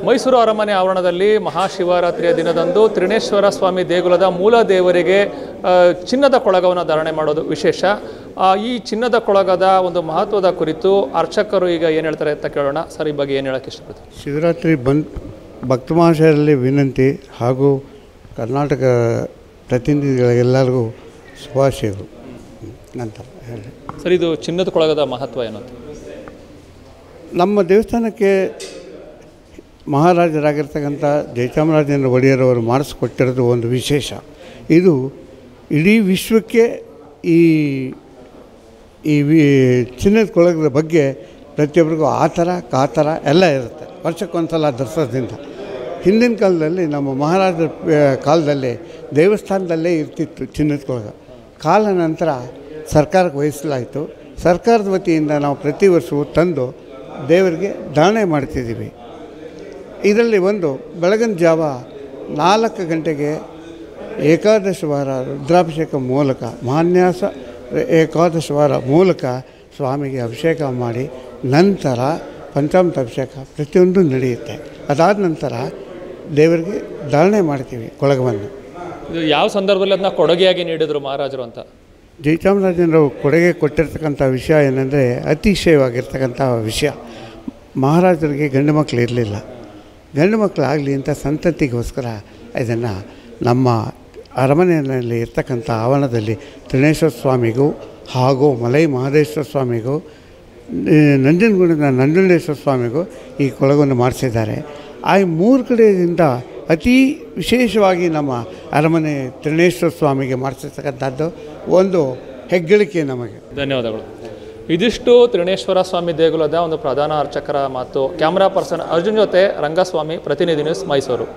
ಮೈಸೂರು ಅರಮನೆ ಆವರಣದಲ್ಲಿ ಮಹಾಶಿವರಾತ್ರಿಯ ದಿನದಂದು ತ್ರಿನೇಶ್ವರ ಸ್ವಾಮಿ ದೇಗುಲದ ಮೂಲ ದೇವರಿಗೆ ಚಿನ್ನದ ಕೊಳಗವನ್ನು ಧಾರಣೆ ಮಾಡೋದು ವಿಶೇಷ. ಈ ಚಿನ್ನದ ಕೊಳಗದ ಒಂದು ಮಹತ್ವದ ಕುರಿತು ಅರ್ಚಕರು ಈಗ ಏನು ಹೇಳ್ತಾರೆ ಅಂತ ಕೇಳೋಣ. ಸರ್, ಈ ಬಗ್ಗೆ ಏನು ಹೇಳೋಕ್ಕೆ ಇಷ್ಟಪಡ್ತೀನಿ? ಶಿವರಾತ್ರಿ ಭಕ್ತ ಮಹಾಶಯರಲ್ಲಿ ವಿನಂತಿ ಹಾಗೂ ಕರ್ನಾಟಕ ಪ್ರತಿನಿಧಿಗಳಿಗೆಲ್ಲರಿಗೂ ಶುಭಾಶಯಗಳು ನಂತರ ಹೇಳಿ. ಸರ್, ಇದು ಚಿನ್ನದ ಕೊಳಗದ ಮಹತ್ವ ಏನು? ನಮ್ಮ ದೇವಸ್ಥಾನಕ್ಕೆ ಮಹಾರಾಜರಾಗಿರ್ತಕ್ಕಂಥ ಜಯಚಾಮರಾಜೇಂದ್ರ ಒಡೆಯರವರು ಮಾಡಿಸ್ಕೊಟ್ಟಿರೋದು ಒಂದು ವಿಶೇಷ. ಇದು ಇಡೀ ವಿಶ್ವಕ್ಕೆ ಈ ಚಿನ್ನದ ಕೊಳಗದ ಬಗ್ಗೆ ಪ್ರತಿಯೊಬ್ಬರಿಗೂ ಆತರ ಕಾತರ ಎಲ್ಲ ಇರುತ್ತೆ. ವರ್ಷಕ್ಕೊಂದ್ಸಲ ಧರಿಸೋದ್ರಿಂದ ಹಿಂದಿನ ಕಾಲದಲ್ಲಿ ನಮ್ಮ ಮಹಾರಾಜರ ಕಾಲದಲ್ಲಿ ದೇವಸ್ಥಾನದಲ್ಲೇ ಇರ್ತಿತ್ತು ಚಿನ್ನದ ಕೊಳಗ. ಕಾಲ ನಂತರ ಸರ್ಕಾರಕ್ಕೆ ವಹಿಸಲಾಯಿತು. ಸರ್ಕಾರದ ವತಿಯಿಂದ ನಾವು ಪ್ರತಿ ವರ್ಷವೂ ತಂದು ದೇವರಿಗೆ ಧಾರಣೆ ಮಾಡ್ತಿದ್ದೀವಿ. ಇದರಲ್ಲಿ ಒಂದು ಬೆಳಗಿನ ಜಾವ 4 ಗಂಟೆಗೆ ಏಕಾದಶ ವಾರ ರುದ್ರಾಭಿಷೇಕ ಮೂಲಕ ಮಹಾನ್ಯಾಸ ಏಕಾದಶ ವಾರ ಮೂಲಕ ಸ್ವಾಮಿಗೆ ಅಭಿಷೇಕ ಮಾಡಿ ನಂತರ ಪಂಚಾಮೃತ ಅಭಿಷೇಕ ಪ್ರತಿಯೊಂದು ನಡೆಯುತ್ತೆ. ಅದಾದ ನಂತರ ದೇವರಿಗೆ ಧಾರಣೆ ಮಾಡ್ತೀವಿ ಕೊಳಗವನ್ನು. ಇದು ಯಾವ ಸಂದರ್ಭದಲ್ಲಿ ಅದನ್ನ ಕೊಡುಗೆಯಾಗಿ ನೀಡಿದರು ಮಹಾರಾಜರು ಅಂತ? ಜಯಚಾಮರಾಜೇಂದ್ರ ಕೊಡುಗೆ ಕೊಟ್ಟಿರ್ತಕ್ಕಂಥ ವಿಷಯ ಏನಂದರೆ ಅತಿಶಯವಾಗಿರ್ತಕ್ಕಂಥ ವಿಷಯ. ಮಹಾರಾಜರಿಗೆ ಗಂಡು ಮಕ್ಕಳು ಇರಲಿಲ್ಲ. ಗಂಡು ಮಕ್ಕಳಾಗಲಿ ಅಂತ ಸಂತತಿಗೋಸ್ಕರ ಇದನ್ನು ನಮ್ಮ ಅರಮನೆಯಲ್ಲಿ ಇರ್ತಕ್ಕಂಥ ಆವರಣದಲ್ಲಿ ತ್ರಿನೇಶ್ವರ ಸ್ವಾಮಿಗೂ ಹಾಗೂ ಮಲೈ ಮಹದೇಶ್ವರ ಸ್ವಾಮಿಗೂ ನಂಜನಗೂಡಿನ ನಂಜುಂಡೇಶ್ವರ ಸ್ವಾಮಿಗೂ ಈ ಕೊಳಗನ್ನು ಮಾಡಿಸಿದ್ದಾರೆ. ಆ 3 ಕಡೆಯಿಂದ ಅತಿ ವಿಶೇಷವಾಗಿ ನಮ್ಮ ಅರಮನೆ ತ್ರಿನೇಶ್ವರ ಸ್ವಾಮಿಗೆ ಮಾಡಿಸಿರ್ತಕ್ಕಂಥದ್ದು ಒಂದು ಹೆಗ್ಗಳಿಕೆ ನಮಗೆ. ಧನ್ಯವಾದಗಳು. ಇದಿಷ್ಟು ತ್ರಿನೇಶ್ವರ ಸ್ವಾಮಿ ದೇಗುಲದ ಒಂದು ಪ್ರಧಾನ ಅರ್ಚಕರ ಮಾತು. ಕ್ಯಾಮ್ರಾ ಪರ್ಸನ್ ಅರ್ಜುನ್ ಜೊತೆ ರಂಗಸ್ವಾಮಿ, ಪ್ರತಿನಿಧಿ ನ್ಯೂಸ್, ಮೈಸೂರು.